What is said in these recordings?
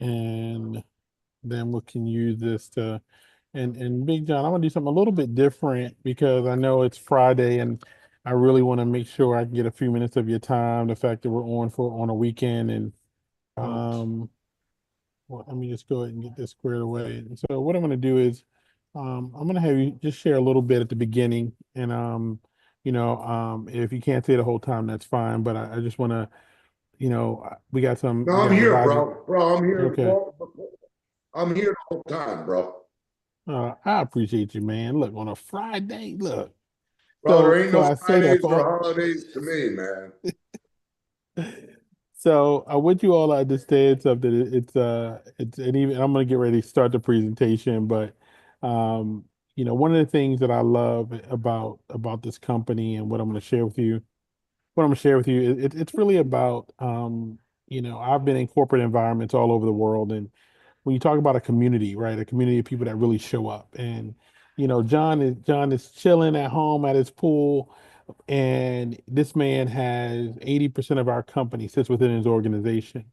and then we can use this to, and Big John, I'm gonna do something a little bit different because I know it's Friday and I really want to make sure I can get a few minutes of your time. The fact that we're on a weekend and um well, let me just go ahead and get this squared away. And so what I'm gonna do is I'm gonna have you just share a little bit at the beginning and if you can't say the whole time, that's fine. But I just wanna, we got No, we I'm got here, advisors. bro. Bro, I'm here. Okay. I'm here the whole time, bro. I appreciate you, man. Look, on a Friday, look. Bro, So, there ain't so no I say that Fridays for or all. holidays to me, man. So I want you all to understand something. It's and even I'm gonna get ready to start the presentation, but um, one of the things that I love about this company and what I'm gonna share with you, it's really about I've been in corporate environments all over the world, and when you talk about a community, right, a community of people that really show up, and John is chilling at home at his pool, and this man has 80% of our company sits within his organization.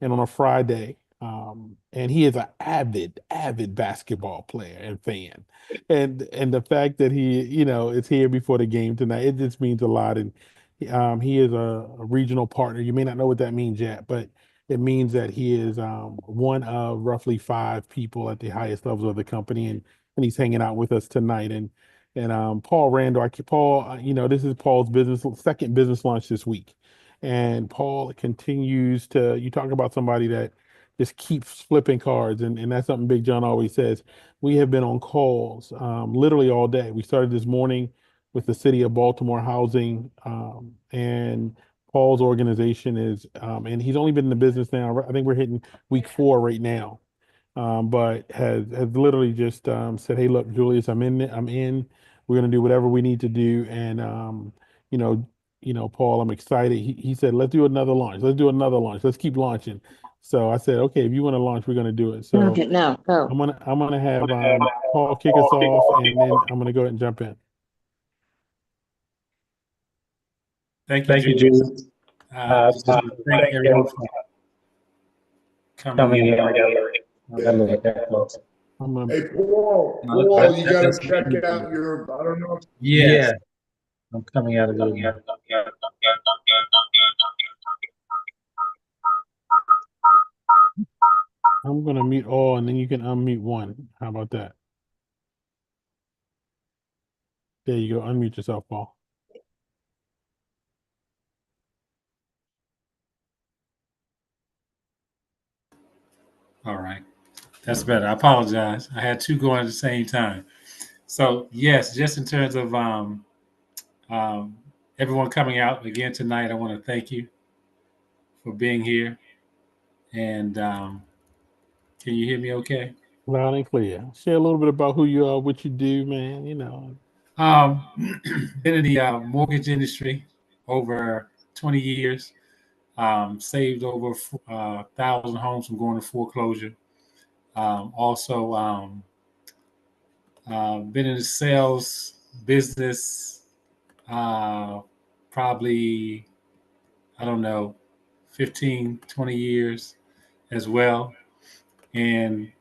And on a Friday, and he is an avid basketball player and fan. And the fact that he, is here before the game tonight, it just means a lot. And he is a regional partner. You may not know what that means yet, but it means that he is one of roughly five people at the highest levels of the company, and he's hanging out with us tonight. And Paul Randall, Paul, this is Paul's second business lunch this week. And Paul continues to, you talk about somebody that just keeps flipping cards. And that's something Big John always says. We have been on calls literally all day. We started this morning with the city of Baltimore Housing. And Paul's organization and he's only been in the business now. I think we're hitting week 4 right now. But has literally just said, "Hey, look, Julius, I'm in. I'm in. We're gonna do whatever we need to do." And you know, Paul, I'm excited. He said, "Let's do another launch. Let's do another launch. Let's keep launching." So I said, "Okay, if you want to launch, we're gonna do it." So Okay, now go. I'm gonna have Paul kick us off, and then I'm gonna go ahead and jump in. Thank you, Thank you, Julius. Julie. Just want to thank Thank everyone you for coming coming in. in. I got a little echo. I'm gonna Hey, Paul, That, Paul, you got that's to check out your, I don't know. yes. Yeah, I'm coming out of the. I'm gonna mute all, and then you can unmute one. How about that? There you go. Unmute yourself, Paul. All right. That's better. I apologize. I had two going at the same time. So yes, just in terms of um, everyone coming out again tonight, I want to thank you for being here. And can you hear me okay? Loud and clear. Share a little bit about who you are, what you do, man. Um, been in the mortgage industry over 20 years. Saved over 1,000 homes from going to foreclosure. Also, been in the sales business uh, probably, I don't know, 15, 20 years as well. And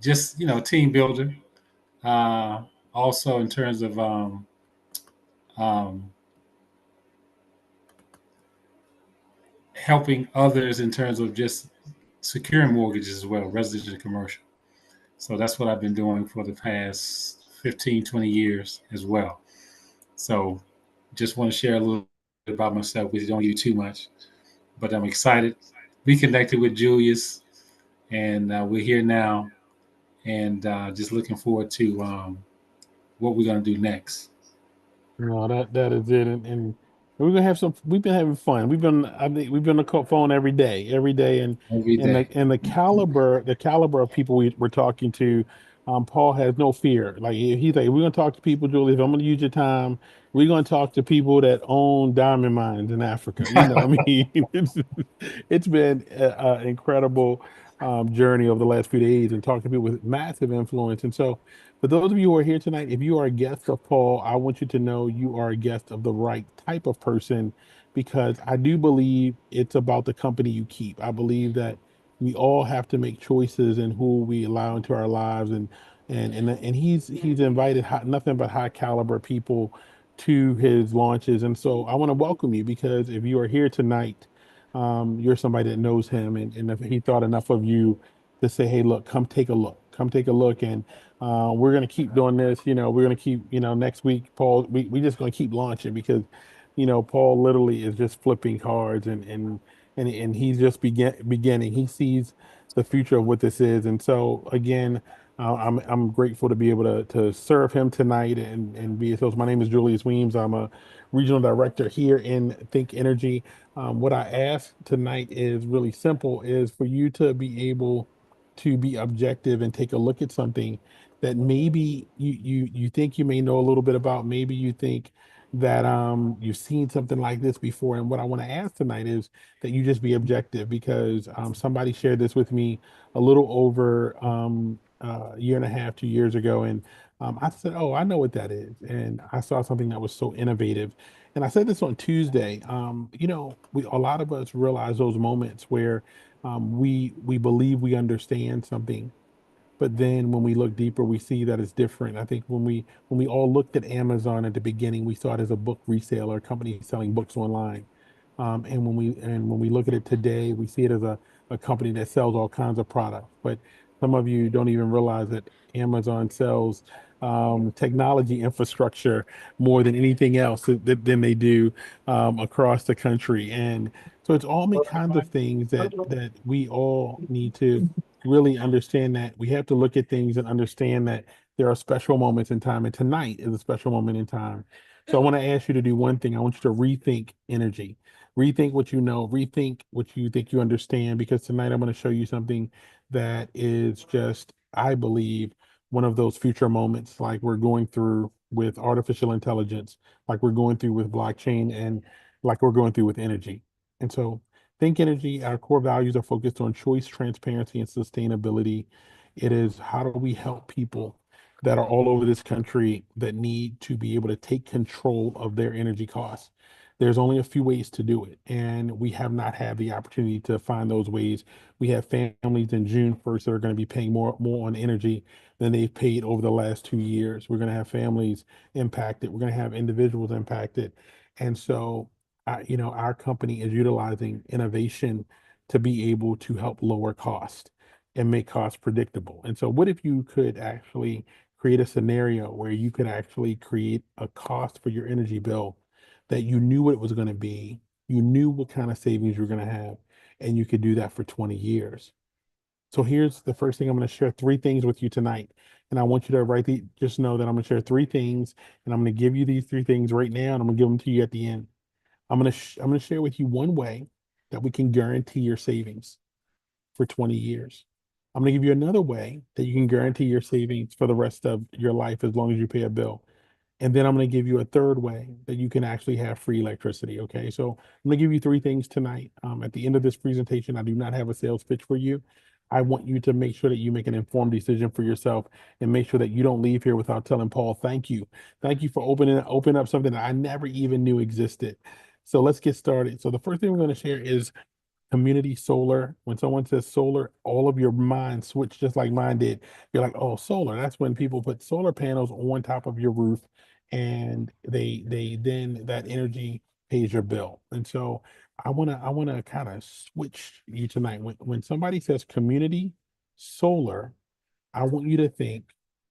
just, team builder. Uh, Also, in terms of um, helping others in terms of just securing mortgages as well, residential and commercial. So that's what I've been doing for the past 15, 20 years as well. So just want to share a little bit about myself, which don't give you too much. But I'm excited. We connected with Julius, and we're here now, and just looking forward to what we're going to do next. No, that is it, and we're gonna have some. We've been having fun. I think we've been on the phone every day, and Every and the day. and the caliber of people we're talking to. Paul has no fear. Like he's like, we're gonna talk to people, Julie. If I'm gonna use your time, we're gonna talk to people that own diamond mines in Africa. I mean, it's been an incredible journey over the last few days, and talking to people with massive influence, and so. For those of you who are here tonight, if you are a guest of Paul, I want you to know you are a guest of the right type of person because I do believe it's about the company you keep. I believe that we all have to make choices in who we allow into our lives, and he's invited nothing but high caliber people to his launches. And so I want to welcome you, because if you are here tonight, you're somebody that knows him, and if he thought enough of you to say, hey, look, come take a look. And we're going to keep doing this. We're going to keep, next week, Paul, we just going to keep launching, because Paul literally is just flipping cards, and he's just beginning. He sees the future of what this is. And so again, I'm grateful to be able to serve him tonight and be his host. My name is Julius Weems. I'm a regional director here in Think Energy. What I ask tonight is really simple: is for you to be able to be objective and take a look at something that maybe you think you may know a little bit about. Maybe you think that you've seen something like this before. And what I want to ask tonight is that you just be objective, because somebody shared this with me a little over a year and a half, 2 years ago. And I said, oh, I know what that is. And I saw something that was so innovative. And I said this on Tuesday. A lot of us realize those moments where we believe we understand something, but then when we look deeper, we see that it's different. I think when we all looked at Amazon at the beginning, we saw it as a book reseller, a company selling books online. And when we look at it today, we see it as a company that sells all kinds of products. But some of you don't even realize that Amazon sells technology infrastructure more than anything else than they do across the country. And so it's all many kinds of things that we all need to really understand, that we have to look at things and understand that there are special moments in time, and tonight is a special moment in time. So I want to ask you to do one thing. I want you to rethink energy, rethink what you know, rethink what you think you understand, because tonight I'm going to show you something that is just, I believe, one of those future moments, like we're going through with artificial intelligence, like we're going through with blockchain, and like we're going through with energy. And so Think Energy, our core values are focused on choice, transparency, and sustainability. It is, how do we help people that are all over this country that need to be able to take control of their energy costs? There's only a few ways to do it, and we have not had the opportunity to find those ways. We have families in June 1st that are going to be paying more on energy than they've paid over the last 2 years. We're going to have families impacted. We're going to have individuals impacted. And so our company is utilizing innovation to be able to help lower cost and make costs predictable. And so, what if you could actually create a scenario where you could actually create a cost for your energy bill that you knew what it was going to be, you knew what kind of savings you were going to have, and you could do that for 20 years? So here's the first thing. I'm going to share three things with you tonight. And I want you to just know that I'm going to share three things, and I'm going to give you these three things right now, and I'm going to give them to you at the end. I'm gonna share with you one way that we can guarantee your savings for 20 years. I'm gonna give you another way that you can guarantee your savings for the rest of your life as long as you pay a bill. And then I'm going to give you a third way that you can actually have free electricity. Okay. So I'm going to give you three things tonight. At the end of this presentation, I do not have a sales pitch for you. I want you to make sure that you make an informed decision for yourself, and make sure that you don't leave here without telling Paul, thank you. Thank you for opening up something that I never even knew existed. So let's get started. So the first thing we're going to share is community solar. When someone says solar, all of your mind switch just like mine did. You're like, oh, solar. That's when people put solar panels on top of your roof, and they then that energy pays your bill. And so I wanna kind of switch you tonight. When somebody says community solar, I want you to think,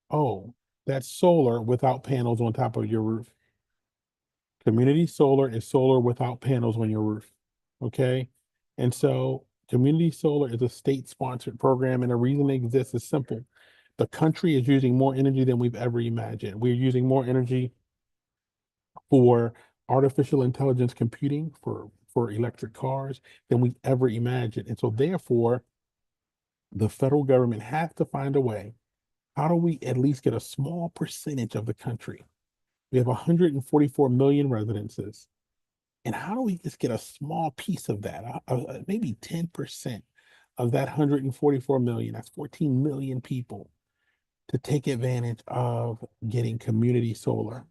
oh, that's solar without panels on top of your roof. Community solar is solar without panels on your roof. Okay. And so community solar is a state sponsored program. And the reason it exists is simple. The country is using more energy than we've ever imagined. We're using more energy for artificial intelligence computing, for electric cars, than we ever imagined. And so therefore, the federal government has to find a way. How do we at least get a small percentage of the country? We have 144 million residences. And how do we just get a small piece of that, maybe 10% of that 144 million, that's 14 million people, to take advantage of getting community solar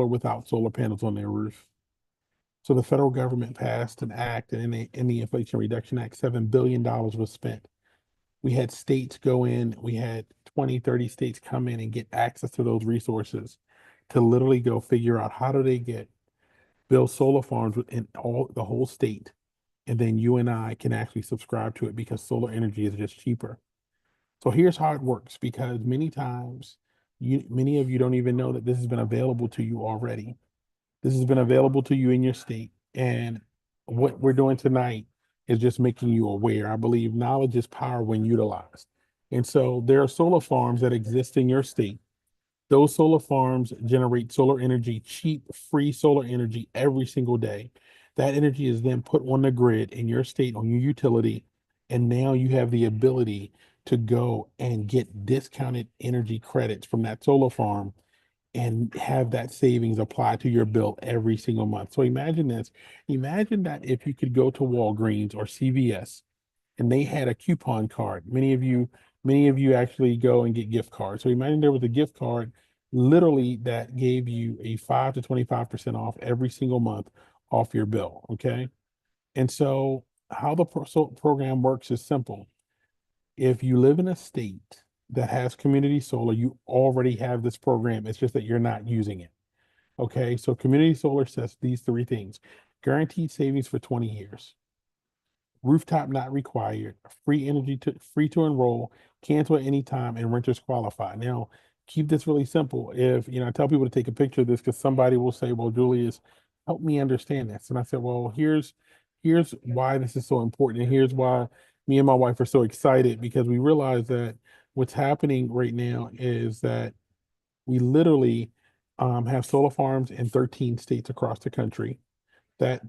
without solar panels on their roof? So the federal government passed an act, and in the Inflation Reduction Act, $7 billion was spent We had states go in, we had 20, 30 states come in and get access to those resources to literally go figure out how do they build solar farms within the whole state. And then you and I can actually subscribe to it because solar energy is just cheaper. So here's how it works, because many times many of you don't even know that this has been available to you already. This has been available to you in your state. And what we're doing tonight is just making you aware. I believe knowledge is power when utilized. And so there are solar farms that exist in your state. Those solar farms generate solar energy, cheap, free solar energy every single day. That energy is then put on the grid in your state, on your utility. And now you have the ability to go and get discounted energy credits from that solar farm and have that savings applied to your bill every single month. So imagine this. Imagine that if you could go to Walgreens or CVS and they had a coupon card. Many of you actually go and get gift cards. So imagine there was a gift card literally that gave you a 5 to 25% off every single month off your bill. Okay. And so how the program works is simple. If you live in a state that has community solar, you already have this program. It's just that you're not using it. Okay. So community solar says these three things: guaranteed savings for 20 years, rooftop not required, free to enroll, cancel at any time, and renters qualify. Now, keep this really simple. If I tell people to take a picture of this because somebody will say, "Well, Julius, help me understand this." And I said, "Well, here's why this is so important, and here's why me and my wife are so excited, because we realize that what's happening right now is that we literally have solar farms in 13 states across the country that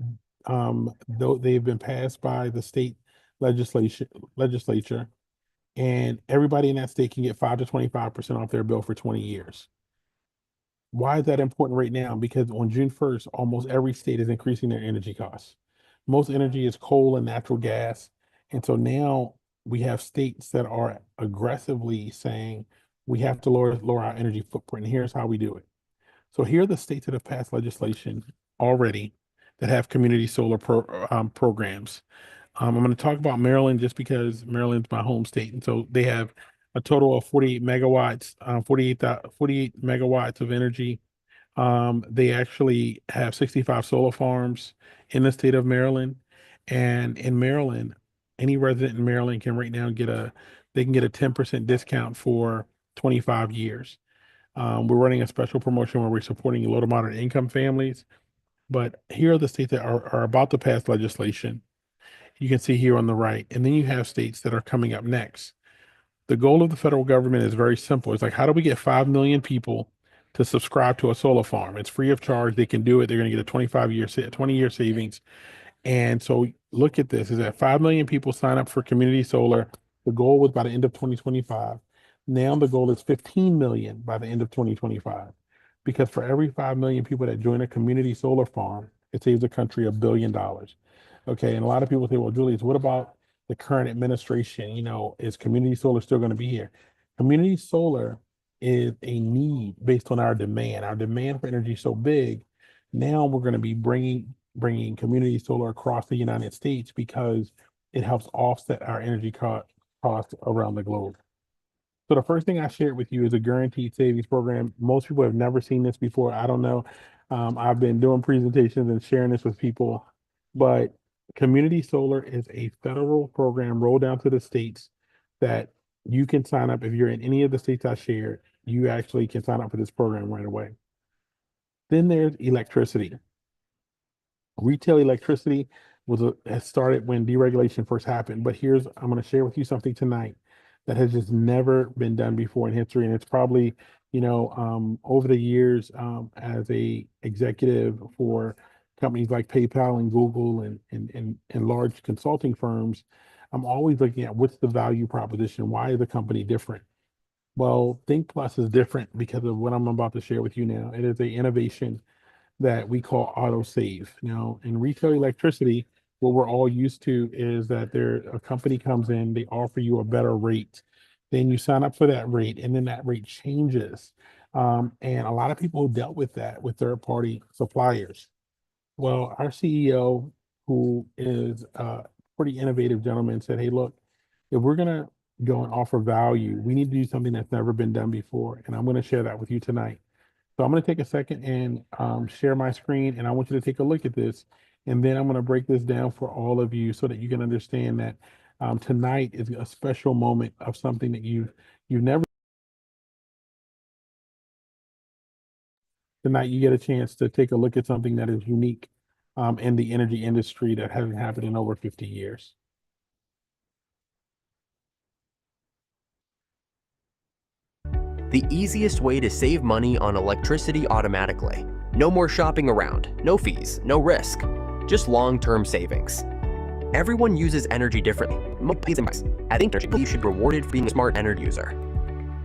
though they've been passed by the state legislature, and everybody in that state can get 5 to 25% off their bill for 20 years. Why is that important right now? Because on June 1st, almost every state is increasing their energy costs. Most energy is coal and natural gas. And so now we have states that are aggressively saying we have to lower our energy footprint. And here's how we do it. So here are the states that have passed legislation already that have community solar programs. I'm going to talk about Maryland just because Maryland's my home state. And so they have a total of 48 megawatts, 48 megawatts of energy. They actually have 65 solar farms in the state of Maryland. And in Maryland, any resident in Maryland can right now they can get a 10% discount for 25 years. We're running a special promotion where we're supporting low to moderate income families. But here are the states that are about to pass legislation. You can see here on the right. And then you have states that are coming up next. The goal of the federal government is very simple. It's like, how do we get 5 million people to subscribe to a solar farm? It's free of charge. They can do it. They're going to get a 20-year savings. And so look at this, is that 5 million people sign up for community solar. The goal was by the end of 2025. Now the goal is 15 million by the end of 2025. Because for every 5 million people that join a community solar farm, it saves the country $1 billion. Okay. And a lot of people say, well, Julius, what about the current administration? Is community solar still going to be here? Community solar is a need based on our demand. Our demand for energy is so big. Now we're going to be bringing community solar across the United States because it helps offset our energy costs around the globe. So the first thing I shared with you is a guaranteed savings program. Most people have never seen this before. I don't know. I've been doing presentations and sharing this with people, but community solar is a federal program rolled down to the states that you can sign up. If you're in any of the states I shared, you actually can sign up for this program right away. Then there's electricity. Retail electricity has started when deregulation first happened. But I'm going to share with you something tonight that has just never been done before in history. And it's probably, over the years, as a executive for companies like PayPal and Google and large consulting firms, I'm always looking at what's the value proposition? Why is the company different? Well, Think Plus is different because of what I'm about to share with you now. It is an innovation that we call auto save. Now, in retail electricity, what we're all used to is that a company comes in, they offer you a better rate. Then you sign up for that rate, and then that rate changes. And a lot of people dealt with that with third-party suppliers. Well, our CEO, who is a pretty innovative gentleman, said, "Hey, look, if we're gonna go and offer value, we need to do something that's never been done before. And I'm going to share that with you tonight. So I'm going to take a second and share my screen, and I want you to take a look at this. And then I'm going to break this down for all of you so that you can understand that tonight is a special moment of something that you've never. Tonight you get a chance to take a look at something that is unique in the energy industry that hasn't happened in over 50 years. The easiest way to save money on electricity automatically. No more shopping around, no fees, no risk, just long-term savings. Everyone uses energy differently. I think you should be rewarded for being a smart energy user.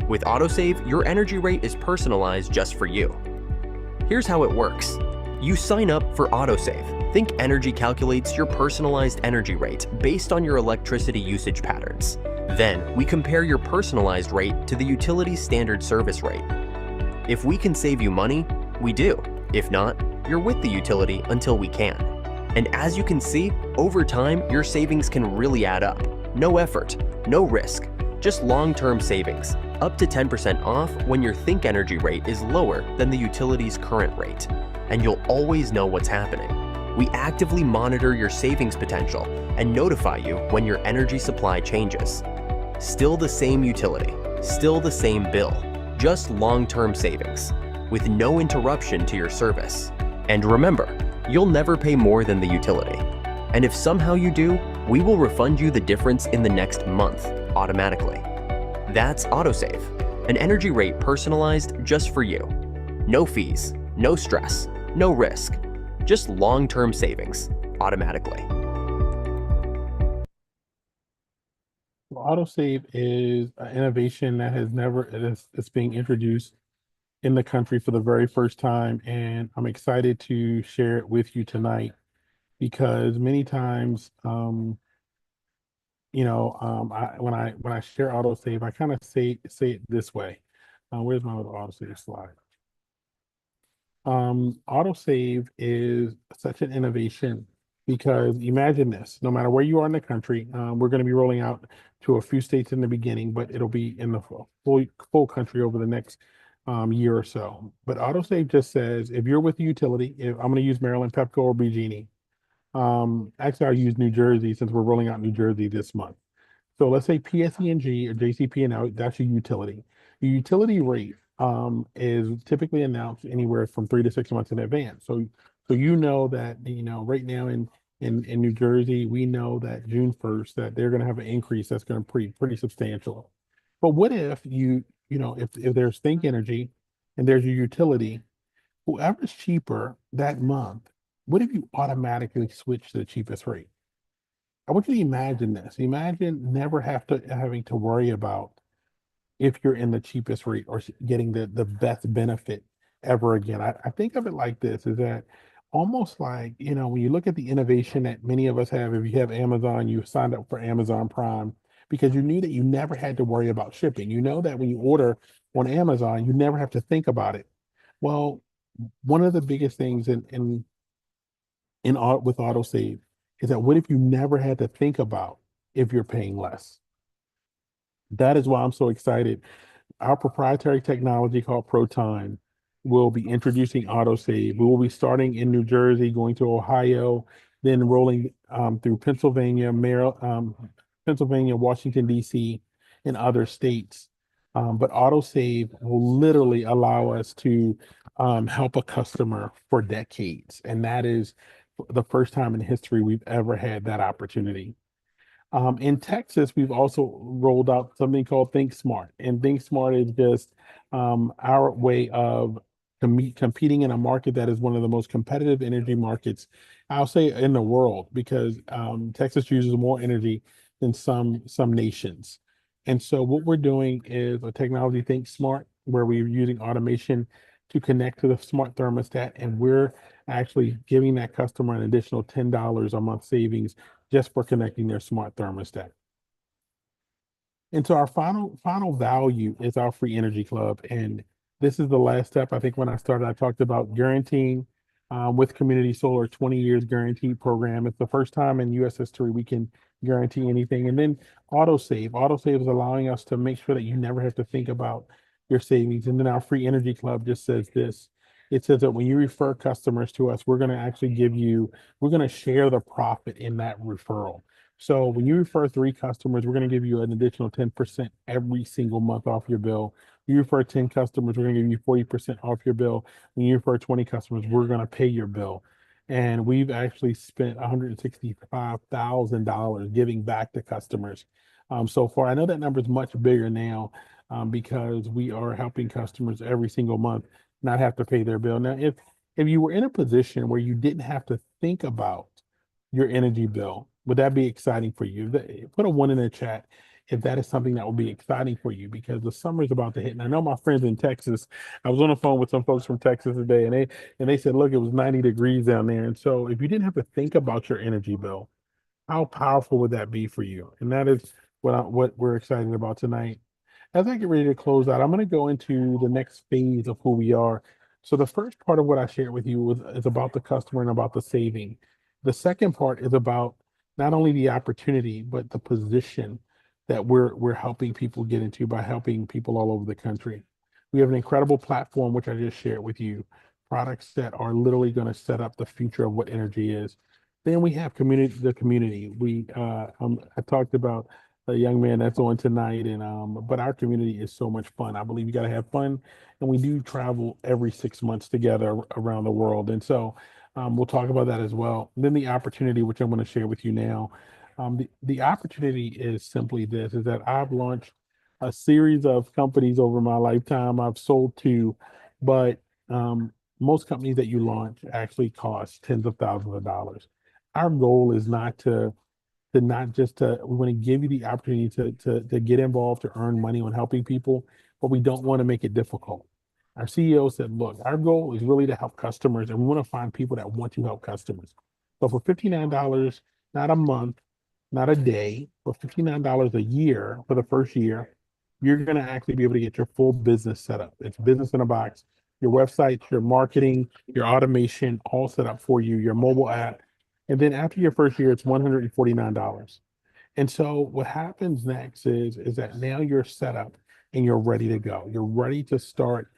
With AutoSave, your energy rate is personalized just for you. Here's how it works. You sign up for AutoSave. Think Energy calculates your personalized energy rate based on your electricity usage patterns. Then, we compare your personalized rate to the utility's standard service rate. If we can save you money, we do. If not, you're with the utility until we can. And as you can see, over time, your savings can really add up. No effort, no risk, just long-term savings. Up to 10% off when your Think Energy rate is lower than the utility's current rate. And you'll always know what's happening. We actively monitor your savings potential and notify you when your energy supply changes. Still the same utility, still the same bill, just long-term savings, with no interruption to your service. And remember, you'll never pay more than the utility. And if somehow you do, we will refund you the difference in the next month, automatically. That's AutoSave, an energy rate personalized just for you. No fees, no stress, no risk, just long-term savings, automatically. AutoSave is an innovation that has never, it's being introduced in the country for the very first time. And I'm excited to share it with you tonight because many times, when I share AutoSave, I kind of say it this way. Where's my little AutoSave slide? Autosave is such an innovation because imagine this, no matter where you are in the country, we're going to be rolling out to a few states in the beginning, but it'll be in the full country over the next year or so. But Autosave just says, if you're with the utility, if I'm going to use Maryland, Pepco, or BG&E. Actually, I'll use New Jersey since we're rolling out New Jersey this month. So let's say PSE&G or JCP&L, that's your utility. Your utility rate is typically announced anywhere from 3 to 6 months in advance. So you know that right now in New Jersey, we know that June 1st that they're going to have an increase that's going to be pretty substantial. But what if if there's Think Energy and there's your utility, whoever's cheaper that month, what if you automatically switch to the cheapest rate? I want you to imagine this. Imagine never having to worry about if you're in the cheapest rate or getting the best benefit ever again. I think of it like this, is that almost like, when you look at the innovation that many of us have, if you have Amazon, you signed up for Amazon Prime because you knew that you never had to worry about shipping. You know that when you order on Amazon, you never have to think about it. Well, one of the biggest things with AutoSave is that what if you never had to think about if you're paying less? That is why I'm so excited. Our proprietary technology called ProTime will be introducing AutoSave. We will be starting in New Jersey, going to Ohio, then rolling through Pennsylvania, Pennsylvania, Washington, D.C., and other states. But AutoSave will literally allow us to help a customer for decades. And that is the first time in history we've ever had that opportunity. In Texas, we've also rolled out something called Think Smart, and Think Smart is just our way of competing in a market that is one of the most competitive energy markets, I'll say, in the world, because Texas uses more energy than some nations. And so what we're doing is a technology Think Smart, where we're using automation to connect to the smart thermostat, and we're actually giving that customer an additional $10 a month savings just for connecting their smart thermostat. And so our final value is our free energy club. And this is the last step. I think when I started, I talked about guaranteeing with Community Solar, 20 years guaranteed program. It's the first time in US history we can guarantee anything. And then autosave. Autosave is allowing us to make sure that you never have to think about your savings. And then our free energy club just says this. It says that when you refer customers to us, we're going to actually we're going to share the profit in that referral. So when you refer 3 customers, we're going to give you an additional 10% every single month off your bill. You refer 10 customers, we're going to give you 40% off your bill. When you refer 20 customers, we're going to pay your bill. And we've actually spent $165,000 giving back to customers so far. I know that number is much bigger now because we are helping customers every single month not have to pay their bill. Now, if you were in a position where you didn't have to think about your energy bill, would that be exciting for you? Put a 1 in the chat if that is something that will be exciting for you, because the summer is about to hit. And I know my friends in Texas, I was on the phone with some folks from Texas today, and they said, look, it was 90 degrees down there. And so if you didn't have to think about your energy bill, how powerful would that be for you? And that is what we're excited about tonight. As I get ready to close out, I'm going to go into the next phase of who we are. So the first part of what I shared with you is about the customer and about the saving. The second part is about not only the opportunity, but the position that we're helping people get into by helping people all over the country. We have an incredible platform, which I just shared with you, products that are literally going to set up the future of what energy is. Then we have the community. I talked about a young man that's on tonight, and but our community is so much fun. I believe you got to have fun, and we do travel every 6 months together around the world, and so we'll talk about that as well. And then the opportunity, which I'm going to share with you now, the opportunity is simply this: is that I've launched a series of companies over my lifetime. I've sold two, but most companies that you launch actually cost tens of thousands of dollars. Our goal is not to not just to we want to give you the opportunity to get involved, to earn money on helping people, but we don't want to make it difficult. Our CEO said, look, our goal is really to help customers, and we want to find people that want to help customers. So for $59, not a month, not a day, for $59 a year for the first year, you're going to actually be able to get your full business set up. It's business in a box, your website, your marketing, your automation, all set up for you, your mobile app. And then after your first year, it's $149. And so what happens next is that now you're set up and you're ready to go. You're ready to start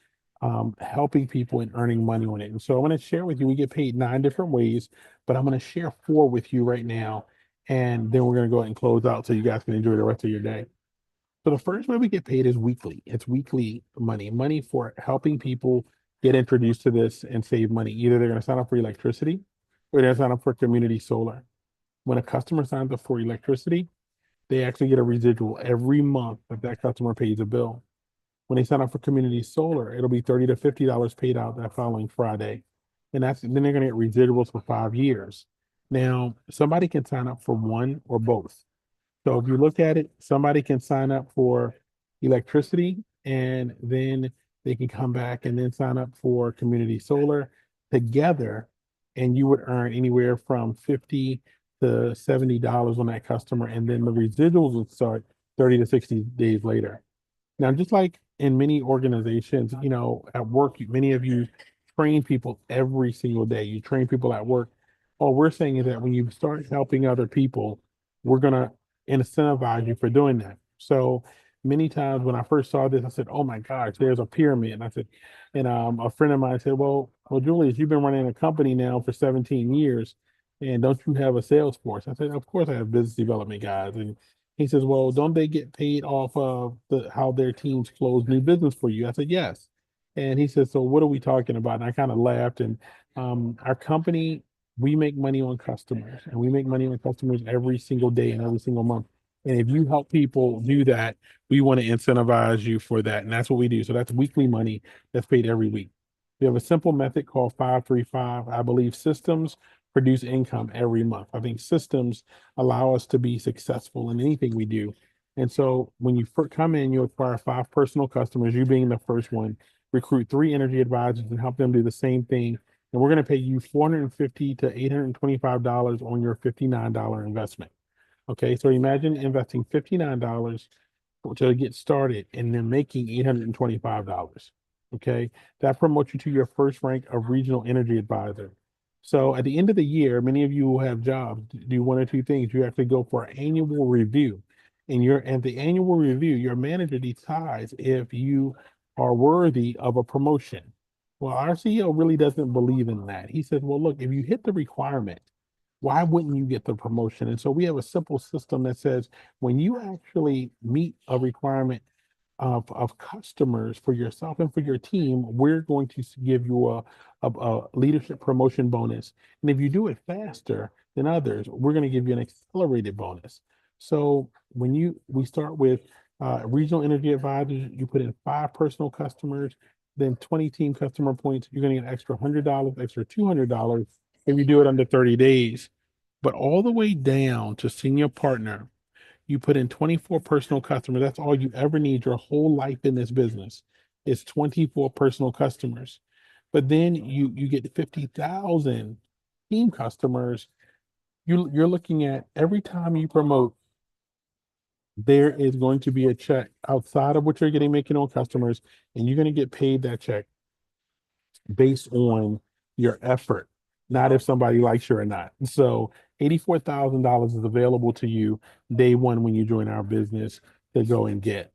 helping people and earning money on it. And so I'm going to share with you, we get paid 9 different ways, but I'm going to share 4 with you right now. And then we're going to go ahead and close out so you guys can enjoy the rest of your day. So the first way we get paid is weekly. It's weekly money for helping people get introduced to this and save money. Either they're going to sign up for electricity or they're going to sign up for community solar. When a customer signs up for electricity, they actually get a residual every month that customer pays a bill. When they sign up for community solar, it'll be $30 to $50 paid out that following Friday. And then they're going to get residuals for 5 years. Now, somebody can sign up for one or both. So if you look at it, somebody can sign up for electricity and then they can come back and then sign up for community solar together, and you would earn anywhere from 50 to $70 on that customer, and then the residuals would start 30 to 60 days later. Now, just like in many organizations, at work, many of you train people every single day. You train people at work. All we're saying is that when you start helping other people, we're going to incentivize you for doing that. So many times when I first saw this, I said, oh my gosh, there's a pyramid. And I said, and a friend of mine said, well, Julius, you've been running a company now for 17 years. And don't you have a sales force? I said, of course I have business development guys. And he says, well, don't they get paid off of how their teams close new business for you? I said, yes. And he said, so what are we talking about? And I kind of laughed. And our company, we make money on customers, and we make money on customers every single day and every single month. And if you help people do that, we want to incentivize you for that. And that's what we do. So that's weekly money that's paid every week. We have a simple method called 535. I believe systems produce income every month. I think systems allow us to be successful in anything we do. And so when you come in, you acquire 5 personal customers, you being the first one, recruit 3 energy advisors and help them do the same thing. And we're going to pay you $450 to $825 on your $59 investment. Okay, so imagine investing $59 to get started and then making $825. Okay, that promotes you to your first rank of regional energy advisor. So at the end of the year, many of you who have jobs do one or two things. You actually go for an annual review. And you're at the annual review, your manager decides if you are worthy of a promotion. Well, our CEO really doesn't believe in that. He says, well, look, if you hit the requirement, why wouldn't you get the promotion? And so we have a simple system that says when you actually meet a requirement of customers for yourself and for your team, we're going to give you a leadership promotion bonus. And if you do it faster than others, we're going to give you an accelerated bonus. So we start with regional energy advisors, you put in 5 personal customers, then 20 team customer points, you're going to get an extra $100, extra $200 if you do it under 30 days. But all the way down to senior partner, you put in 24 personal customers. That's all you ever need your whole life in this business. It's 24 personal customers. But then you get 50,000 team customers. You're looking at every time you promote, there is going to be a check outside of what you're getting making on customers, and you're going to get paid that check based on your effort, not if somebody likes you or not. So $84,000 is available to you day one when you join our business to go and get.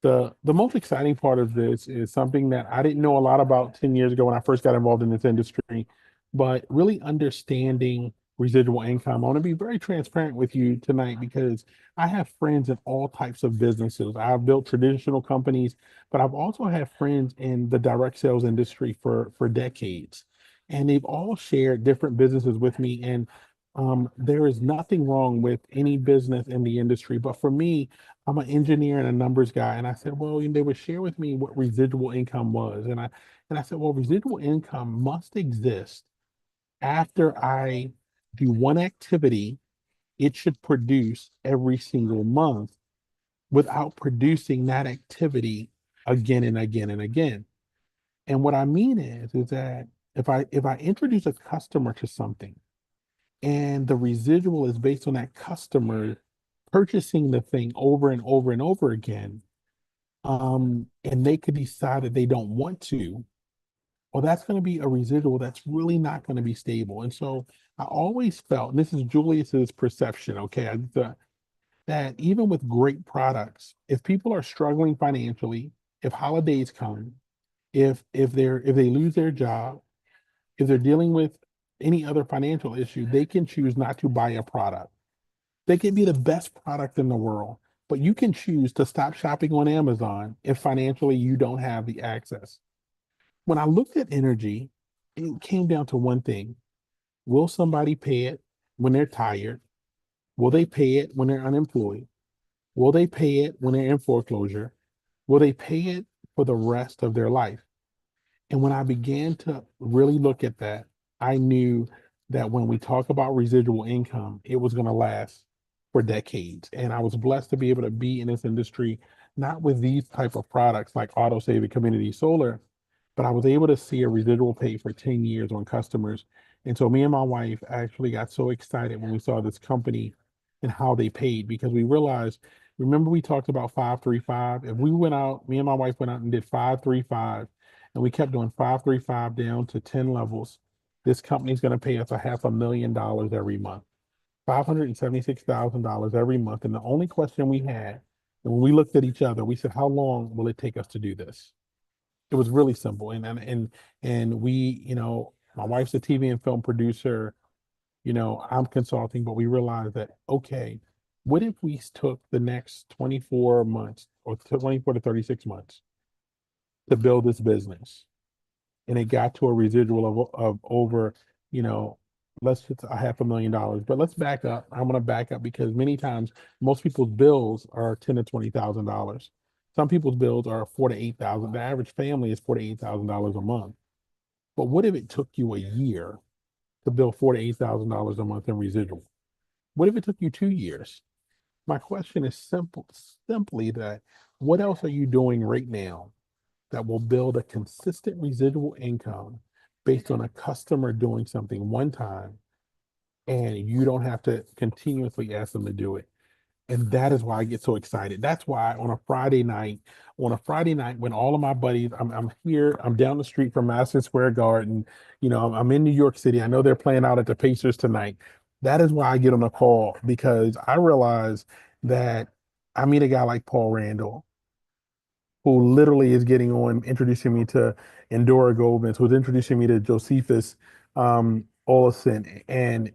The most exciting part of this is something that I didn't know a lot about 10 years ago when I first got involved in this industry, but really understanding residual income. I want to be very transparent with you tonight because I have friends in all types of businesses. I've built traditional companies, but I've also had friends in the direct sales industry for decades. And they've all shared different businesses with me. And there is nothing wrong with any business in the industry. But for me, I'm an engineer and a numbers guy. And I said, well, they would share with me what residual income was. And I said, well, residual income must exist after I do one activity, it should produce every single month without producing that activity again and again and again. And what I mean is that if I introduce a customer to something and the residual is based on that customer purchasing the thing over and over and over again, and they could decide that they don't want to, well, that's going to be a residual that's really not going to be stable. And so I always felt, and this is Julius's perception, okay, that even with great products, if people are struggling financially, if holidays come, if they lose their job, if they're dealing with any other financial issue, they can choose not to buy a product. They can be the best product in the world, but you can choose to stop shopping on Amazon if financially you don't have the access. When I looked at energy, it came down to one thing. Will somebody pay it when they're tired? Will they pay it when they're unemployed? Will they pay it when they're in foreclosure? Will they pay it for the rest of their life? And when I began to really look at that, I knew that when we talk about residual income, it was going to last for decades. And I was blessed to be able to be in this industry, not with these type of products like autosave and community solar, but I was able to see a residual pay for 10 years on customers. And so me and my wife actually got so excited when we saw this company and how they paid because we realized, remember we talked about 535? If we went out, me and my wife went out and did 535 and we kept doing 535 down to 10 levels, this company's going to pay us $500,000 every month, $576,000 every month. And the only question we had, and when we looked at each other, we said, how long will it take us to do this? It was really simple. And we, my wife's a TV and film producer, I'm consulting, but we realized that, okay, what if we took the next 24 months or 24 to 36 months to build this business? And it got to a residual of over, you know, let's just $500,000. But let's back up. I'm going to back up because many times most people's bills are ten to $20,000. Some people's bills are 4 to 8,000. The average family is $48,000 a month. But what if it took you a year to build $48,000 a month in residual? What if it took you 2 years? My question is simply that what else are you doing right now that will build a consistent residual income based on a customer doing something one time and you don't have to continuously ask them to do it? And that is why I get so excited. That's why on a Friday night when all of my buddies, I'm here, I'm down the street from Madison Square Garden, I'm in New York City. I know they're playing out at the Pacers tonight. That is why I get on a call because I realize that I meet a guy like Paul Randall, who literally is getting on, introducing me to Endora Govins, who's introducing me to Josephus Olesen. And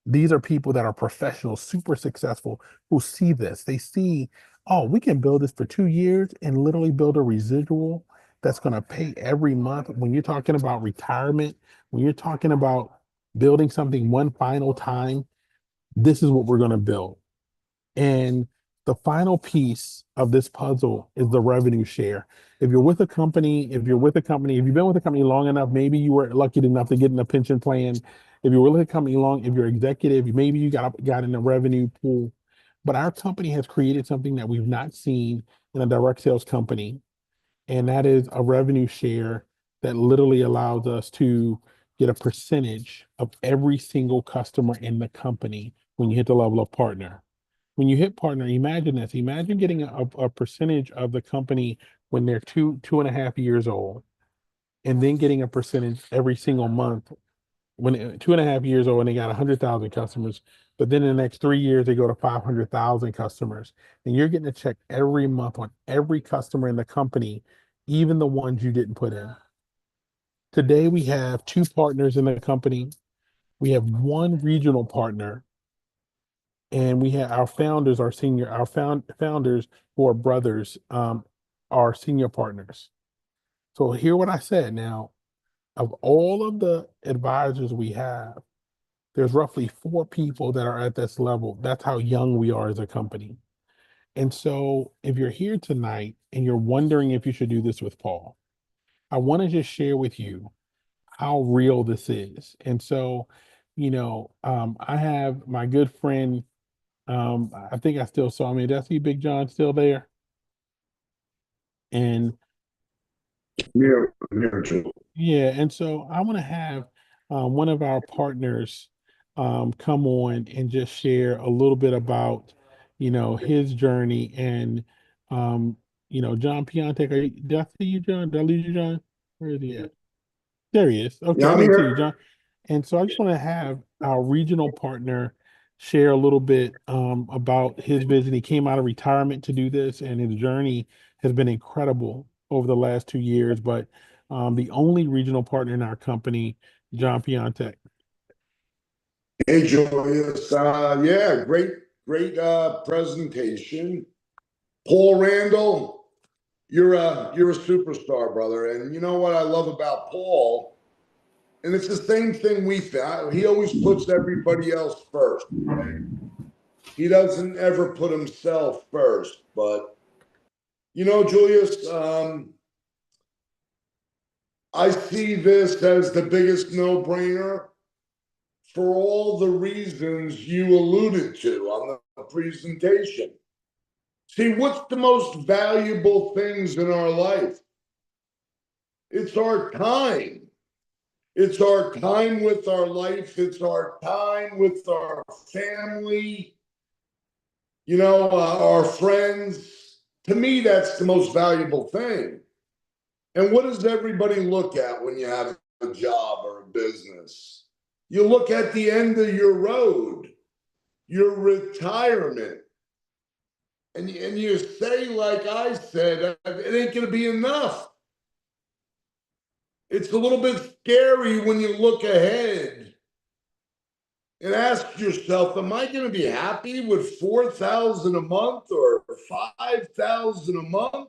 these are people that are professionals, super successful, who see this. They see, oh, we can build this for 2 years and literally build a residual that's going to pay every month. When you're talking about retirement, when you're talking about building something one final time, this is what we're going to build. And the final piece of this puzzle is the revenue share. If you're with a company, if you've been with a company long enough, maybe you were lucky enough to get in a pension plan. If you're with a company long, if you're executive, maybe you got in a revenue pool. But our company has created something that we've not seen in a direct sales company, and that is a revenue share that literally allows us to get a percentage of every single customer in the company when you hit the level of partner. When you hit partner, imagine this. Imagine getting a percentage of the company when they're 2.5 years old, and then getting a percentage every single month when 2.5 years old and they got 100,000 customers. But then in the next 3 years, they go to 500,000 customers. And you're getting a check every month on every customer in the company, even the ones you didn't put in. Today, we have two partners in the company. We have one regional partner, and we have our founders, founders who are brothers, are senior partners. So hear what I said now. Of all of the advisors we have, there's roughly 4 people that are at this level. That's how young we are as a company. And so if you're here tonight and you're wondering if you should do this with Paul, I want to just share with you how real this is. And so, I have my good friend. I think I still saw me. Did I see Big John still there? And Near to. yeah, and so I want to have one of our partners come on and just share a little bit about, his journey and, John Piontek. Did I see you, John? Did I lose you, John? Where is he at? There he is. Okay, Yeah, I I'm didn't see you, here. John. And so I just want to have our regional partner share a little bit about his vision. He came out of retirement to do this, and his journey has been incredible over the last 2 years. But the only regional partner in our company, John Piontek. Hey, Julius. Yeah, great presentation. Paul Randall, you're a superstar, brother. And you know what I love about Paul? And it's the same thing we found. He always puts everybody else first, right? He doesn't ever put himself first. But Julius, I see this as the biggest no-brainer for all the reasons you alluded to on the presentation. See, what's the most valuable things in our life? It's our time. It's our time with our life. It's our time with our family, our friends. To me, that's the most valuable thing. And what does everybody look at when you have a job or a business? You look at the end of your road, your retirement. And you say, like I said, it ain't going to be enough. It's a little bit scary when you look ahead and ask yourself, am I going to be happy with 4,000 a month or 5,000 a month?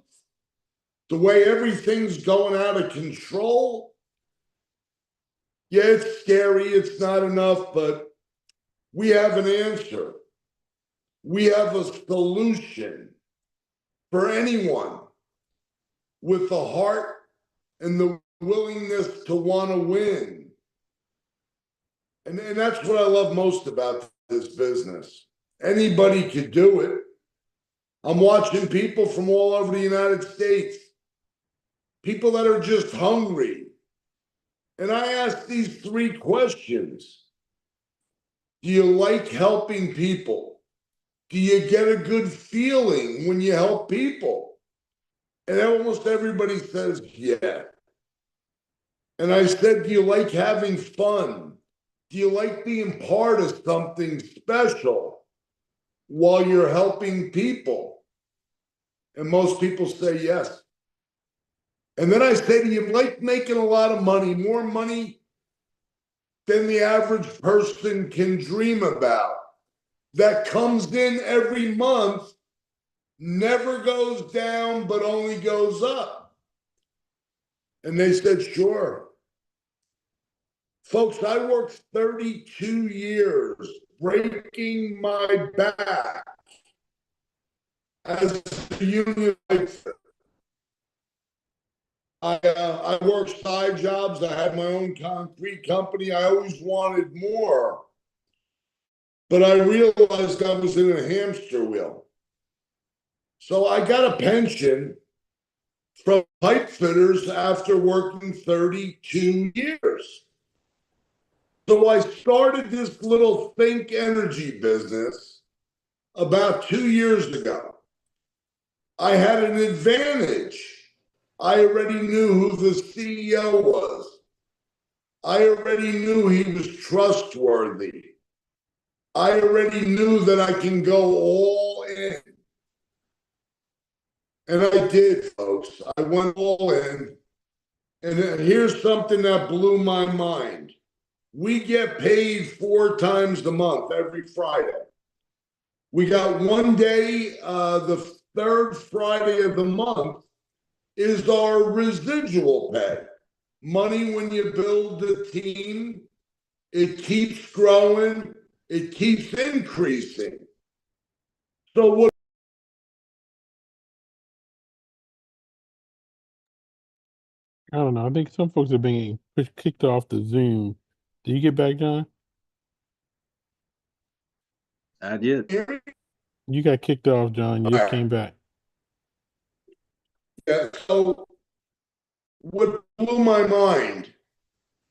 The way everything's going out of control. Yeah, it's scary. It's not enough, but we have an answer. We have a solution for anyone with the heart and the willingness to want to win. And that's what I love most about this business. Anybody could do it. I'm watching people from all over the United States, people that are just hungry. And I ask these 3 questions. Do you like helping people? Do you get a good feeling when you help people? And almost everybody says, yeah. And I said, do you like having fun? Do you like being part of something special while you're helping people? And most people say yes. And then I say, do you like making a lot of money, more money than the average person can dream about, that comes in every month, never goes down, but only goes up? And they said, sure. Folks, I worked 32 years breaking my back as a union fighter. I worked side jobs. I had my own concrete company. I always wanted more. But I realized I was in a hamster wheel. So I got a pension from pipe fitters after working 32 years. So I started this little Think Energy business about 2 years ago. I had an advantage. I already knew who the CEO was. I already knew he was trustworthy. I already knew that I can go all in. And I did, folks. I went all in. And here's something that blew my mind. We get paid 4 times a month, every Friday. We got one day, the third Friday of the month is our residual pay. Money when you build a team, it keeps growing, it keeps increasing. So what? I don't know. I think some folks are being kicked off the Zoom. Did you get back, John? I did. You got kicked off, John. You just came back. Yeah, so what blew my mind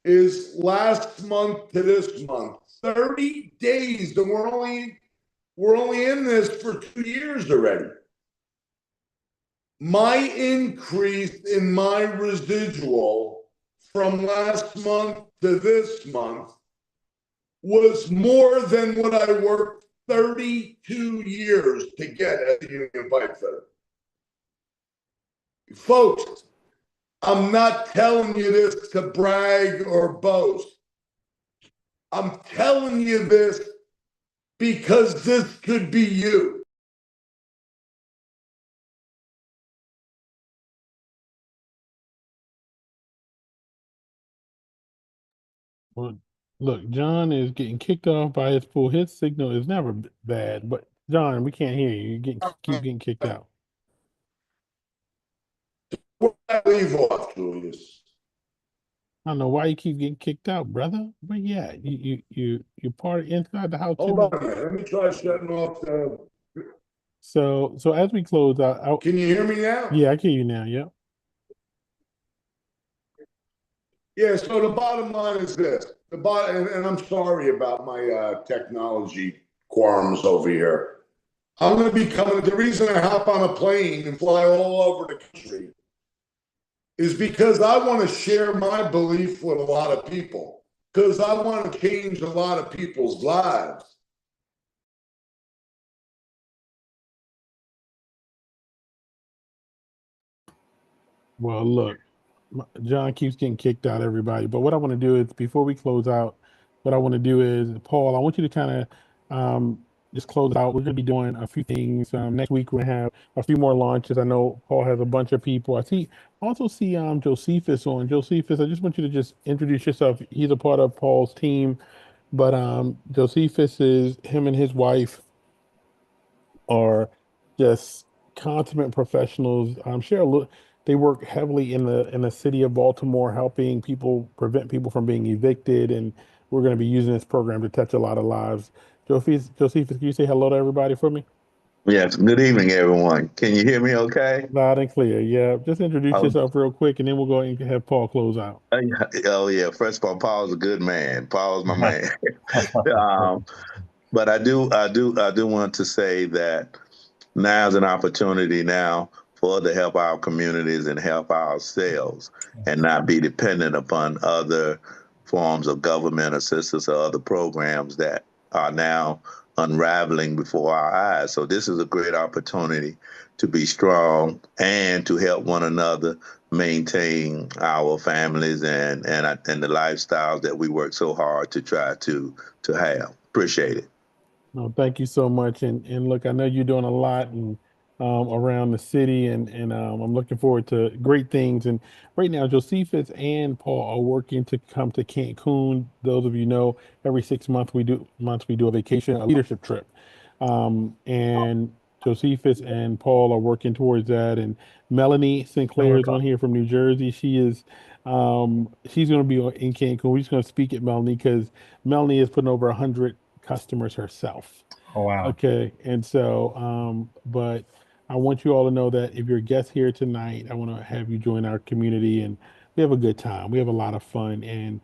is last month to this month, 30 days, and we're only in this for 2 years already. My increase in my residual from last month to this month was more than what I worked 32 years to get as a union pipe fitter. Folks, I'm not telling you this to brag or boast. I'm telling you this because this could be you. Well, look, John is getting kicked off by his pool. His signal is never bad, but John, we can't hear you. Keep getting kicked out. Where did I leave off, Julius? I don't know why you keep getting kicked out, brother. Where you at? You part inside the house. Hold on a minute. Let me try shutting off the. So as we close out, Can you hear me now? yeah, I can hear you now. Yeah. Yeah. So the bottom line is this: and I'm sorry about my technology qualms over here. I'm going to be coming. The reason I hop on a plane and fly all over the country is because I want to share my belief with a lot of people, because I want to change a lot of people's lives. Well, look, John keeps getting kicked out, everybody. But what I want to do is, before we close out, what I want to do is, Paul, I want you to kind of just close out. We're going to be doing a few things. Next week, we're going to have a few more launches. I know Paul has a bunch of people. Also see Josephus on. Josephus, I just want you to just introduce yourself. He's a part of Paul's team. But Josephus is, him and his wife are just consummate professionals. Share a little. They work heavily in the city of Baltimore, helping people prevent people from being evicted, and we're going to be using this program to touch a lot of lives. Josephus, can you say hello to everybody for me? Yes. Good evening, everyone. Can you hear me okay? Loud and clear. Yeah. Just introduce Oh, yourself real quick, and then we'll go and have Paul close out. oh, yeah. First of all, Paul's a good man. Paul's my man. um, But I do want to say that now's an opportunity now for us to help our communities and help ourselves and not be dependent upon other forms of government assistance or other programs that are now unraveling before our eyes. So this is a great opportunity to be strong and to help one another maintain our families and the lifestyles that we work so hard to try to have. Appreciate it. No, thank you so much. And look, I know you're doing a lot and around the city, and I'm looking forward to great things. And right now, Josephus and Paul are working to come to Cancun. Those of you know, every 6 months we do a vacation, a leadership trip. And Josephus and Paul are working towards that. And Melanie Sinclair is on here from New Jersey. She's going to be in Cancun. We're just going to speak at Melanie because Melanie is putting over 100 customers herself. Oh, wow. Okay. And so, but I want you all to know that if you're a guest here tonight, I want to have you join our community and we have a good time. We have a lot of fun. And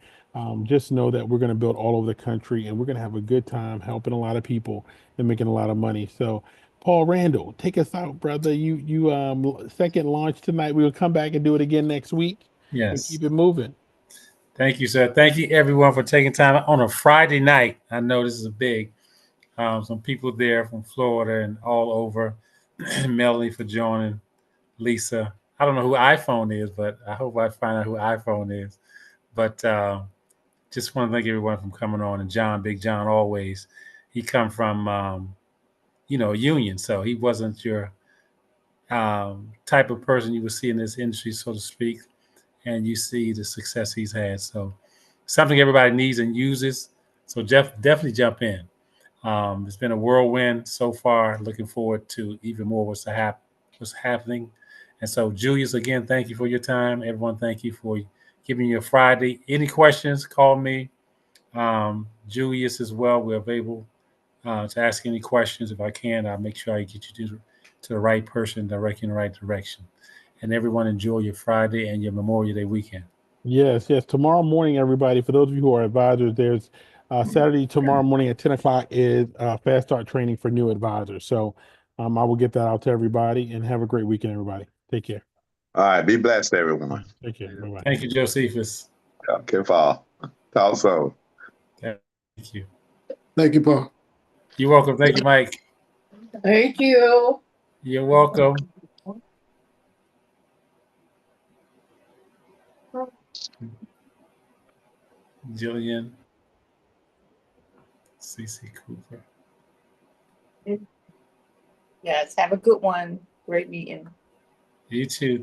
just know that we're going to build all over the country and we're going to have a good time helping a lot of people and making a lot of money. So, Paul Randall, take us out, brother. You second launch tonight. We'll come back and do it again next week and Yes. keep it moving. Thank you, sir. Thank you, everyone, for taking time on a Friday night. I know this is a big. Some people there from Florida and all over. Melanie for joining. Lisa. I don't know who iPhone is, but I hope I find out who iPhone is. But just want to thank everyone for coming on. And John, Big John, always. He come from, Union, so he wasn't your type of person you would see in this industry, so to speak. And you see the success he's had. So something everybody needs and uses. So Jeff, definitely jump in. It's been a whirlwind so far. Looking forward to even more what's happening. And so, Julius, again, thank you for your time. Everyone, thank you for giving me a Friday. Any questions, call me. Julius as well. We're available to ask any questions. If I can, I'll make sure I get you to the right person, direct you in the right direction. And everyone, enjoy your Friday and your Memorial Day weekend. Yes, yes. Tomorrow morning, everybody, for those of you who are advisors, there's Saturday tomorrow morning at 10 o'clock is fast start training for new advisors. So I will get that out to everybody and have a great weekend, everybody. Take care. All right. Be blessed, everyone. Take care. Bye bye. Thank you, Josephus. Okay, fall. Talk soon. Thank you. Thank you, Paul. You're welcome. Thank you, Mike. Thank you. You're welcome. Jillian, CC Cooper. Yes, have a good one. Great meeting. You too.